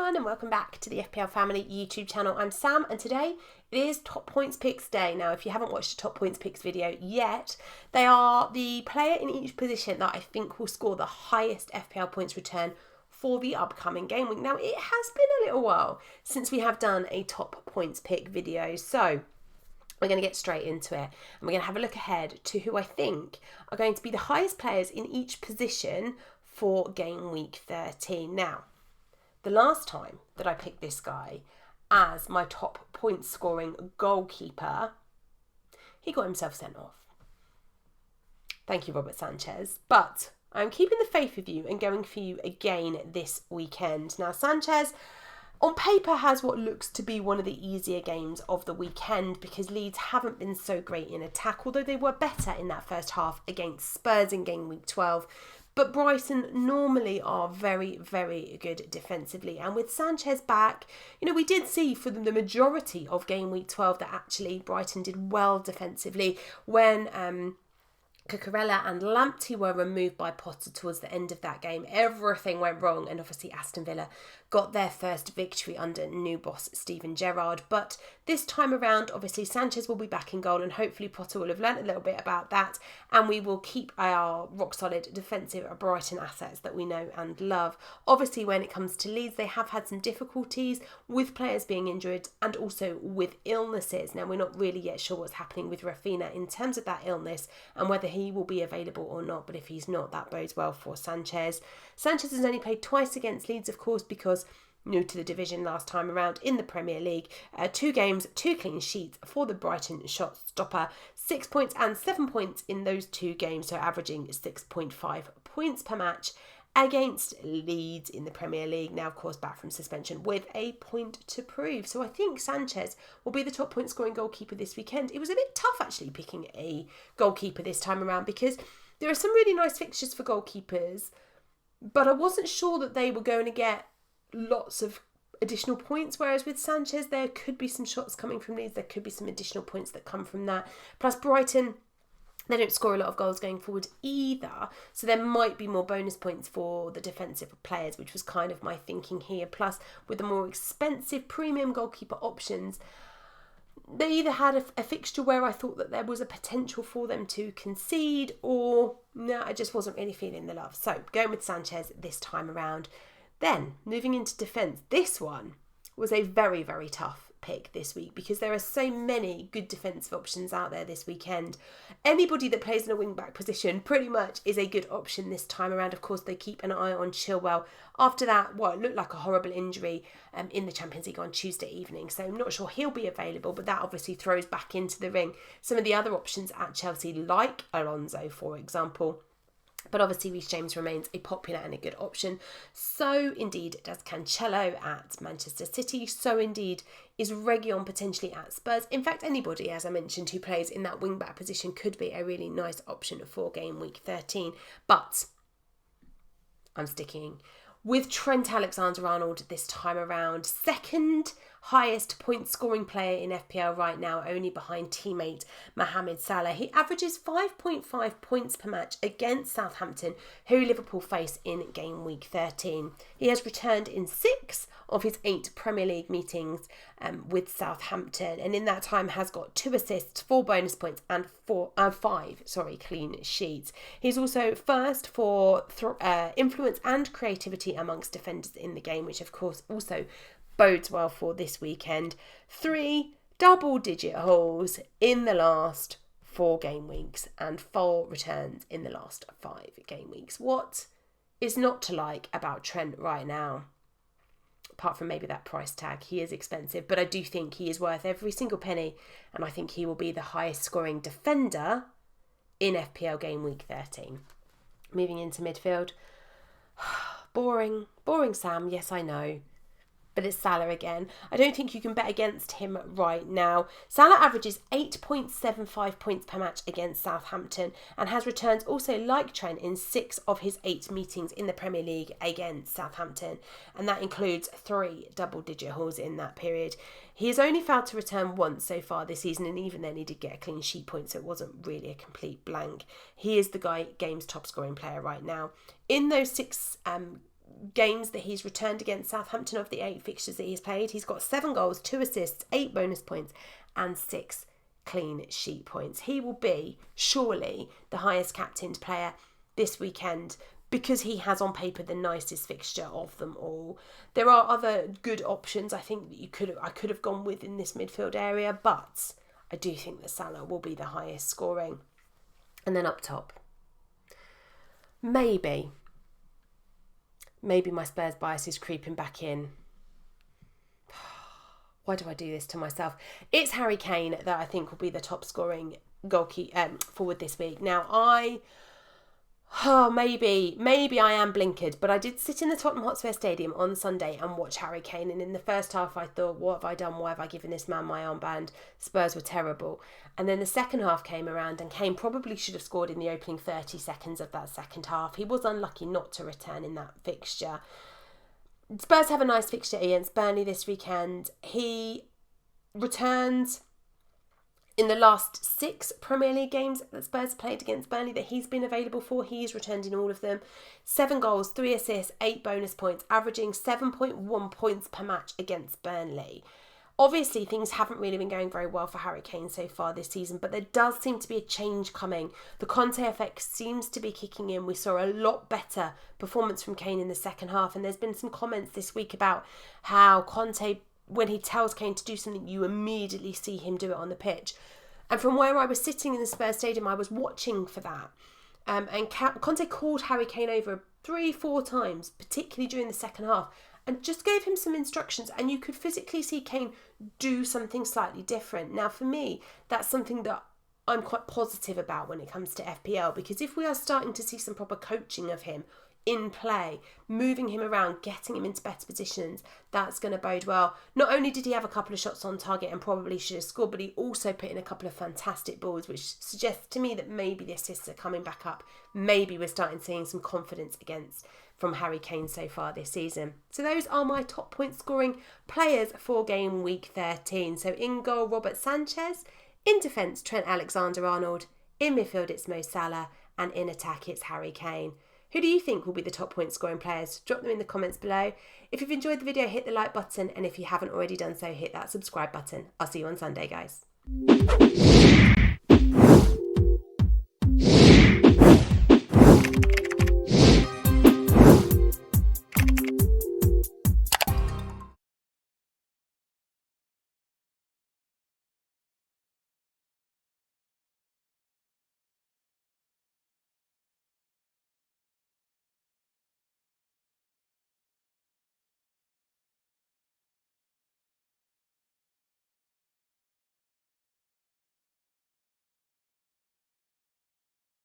everyone and welcome back to the FPL Family YouTube channel. I'm Sam and today it is Top Points Picks Day. Now if you haven't watched the Top Points Picks video yet, they are the player in each position that I think will score the highest FPL points return for the upcoming game week. Now it has been a little while since we have done a Top Points Pick video, so we're going to get straight into it and we're going to have a look ahead to who I think are going to be the highest players in each position for game week 13. Now, the last time that I picked this guy as my top point scoring goalkeeper, he got himself sent off. Thank you, Robert Sanchez. But I'm keeping the faith with you and going for you again this weekend. Now, Sanchez on paper has what looks to be one of the easier games of the weekend because Leeds haven't been so great in attack, although they were better in that first half against Spurs in game week 12. But Brighton normally are very, very good defensively. And with Sanchez back, we did see for the majority of game week 12 that actually Brighton did well defensively when Cucurella and Lamptey were removed by Potter towards the end of that game. Everything went wrong, and obviously Aston Villa got their first victory under new boss Steven Gerrard. But this time around, obviously Sanchez will be back in goal, and hopefully Potter will have learnt a little bit about that, and we will keep our rock-solid defensive Brighton assets that we know and love. Obviously, when it comes to Leeds, they have had some difficulties with players being injured and also with illnesses. Now, we're not really yet sure what's happening with Rafinha in terms of that illness and whether he will be available or not, but if he's not, that bodes well for Sanchez. Sanchez has only played twice against Leeds, of course, because new to the division last time around in the Premier League. 2 games, 2 clean sheets for the Brighton shot stopper. 6 points and 7 points in those 2 games, so averaging 6.5 points per match against Leeds in the Premier League. Now, of course, back from suspension with a point to prove. So I think Sanchez will be the top point scoring goalkeeper this weekend. It was a bit tough actually picking a goalkeeper this time around because there are some really nice fixtures for goalkeepers, but I wasn't sure that they were going to get lots of additional points, whereas with Sanchez there could be some shots coming from Leeds, there could be some additional points that come from that. Plus Brighton, they don't score a lot of goals going forward either, so there might be more bonus points for the defensive players, which was kind of my thinking here. Plus, with the more expensive premium goalkeeper options, they either had a fixture where I thought that there was a potential for them to concede, or no, I just wasn't really feeling the love. So, going with Sanchez this time around. Then, moving into defence, this one was a very, very tough pick this week because there are so many good defensive options out there this weekend. Anybody that plays in a wing-back position pretty much is a good option this time around. Of course, they keep an eye on Chilwell after that, it looked like a horrible injury in the Champions League on Tuesday evening, so I'm not sure he'll be available, but that obviously throws back into the ring some of the other options at Chelsea, like Alonso, for example. But obviously Reece James remains a popular and a good option. So indeed does Cancelo at Manchester City. So indeed is Reguilon potentially at Spurs. In fact, anybody, as I mentioned, who plays in that wing-back position could be a really nice option for game week 13. But I'm sticking with Trent Alexander-Arnold this time around. Second highest point scoring player in FPL right now, only behind teammate Mohamed Salah. He averages 5.5 points per match against Southampton, who Liverpool face in game week 13. He has returned in 6 of his 8 Premier League meetings with Southampton, and in that time has got 2 assists, 4 bonus points and 5 clean sheets. He's also first for influence and creativity amongst defenders in the game, which of course also bodes well for this weekend. 3 double-digit hauls in the last 4 game weeks and 4 returns in the last 5 game weeks. What is not to like about Trent right now? Apart from maybe that price tag, he is expensive, but I do think he is worth every single penny, and I think he will be the highest scoring defender in FPL game week 13. Moving into midfield. Boring Sam, yes I know. But it's Salah again. I don't think you can bet against him right now. Salah averages 8.75 points per match against Southampton and has returned also like Trent in 6 of his 8 meetings in the Premier League against Southampton. And that includes 3 double-digit hauls in that period. He has only failed to return once so far this season, and even then he did get a clean sheet point, so it wasn't really a complete blank. He is the game's top scoring player right now. In those 6 games that he's returned against Southampton, of the 8 fixtures that he's played, he's got 7 goals, 2 assists, 8 bonus points and 6 clean sheet points. He will be surely the highest captained player this weekend because he has on paper the nicest fixture of them all. There are other good options I think that I could have gone with in this midfield area, but I do think that Salah will be the highest scoring. And then up top, maybe my Spurs bias is creeping back in. Why do I do this to myself? It's Harry Kane that I think will be the top scoring forward this week. Now, maybe I am blinkered, but I did sit in the Tottenham Hotspur Stadium on Sunday and watch Harry Kane, and in the first half I thought, what have I done? Why have I given this man my armband? Spurs were terrible. And then the second half came around and Kane probably should have scored in the opening 30 seconds of that second half. He was unlucky not to return in that fixture. Spurs have a nice fixture against Burnley this weekend. He returned in the last 6 Premier League games that Spurs played against Burnley that he's been available for. He's returned in all of them. 7 goals, 3 assists, 8 bonus points, averaging 7.1 points per match against Burnley. Obviously, things haven't really been going very well for Harry Kane so far this season, but there does seem to be a change coming. The Conte effect seems to be kicking in. We saw a lot better performance from Kane in the second half, and there's been some comments this week about how Conte, when he tells Kane to do something, you immediately see him do it on the pitch. And from where I was sitting in the Spurs Stadium, I was watching for that. And Conte called Harry Kane over 3-4 times, particularly during the second half, and just gave him some instructions, and you could physically see Kane do something slightly different. Now, for me, that's something that I'm quite positive about when it comes to FPL, because if we are starting to see some proper coaching of him in play, moving him around, getting him into better positions, that's going to bode well. Not only did he have a couple of shots on target and probably should have scored, but he also put in a couple of fantastic balls, which suggests to me that maybe the assists are coming back up. Maybe we're starting seeing some confidence from Harry Kane so far this season. So those are my top point scoring players for game week 13. So in goal, Robert Sanchez. In defence, Trent Alexander-Arnold. In midfield, it's Mo Salah. And in attack, it's Harry Kane. Who do you think will be the top point scoring players? Drop them in the comments below. If you've enjoyed the video, hit the like button. And if you haven't already done so, hit that subscribe button. I'll see you on Sunday, guys.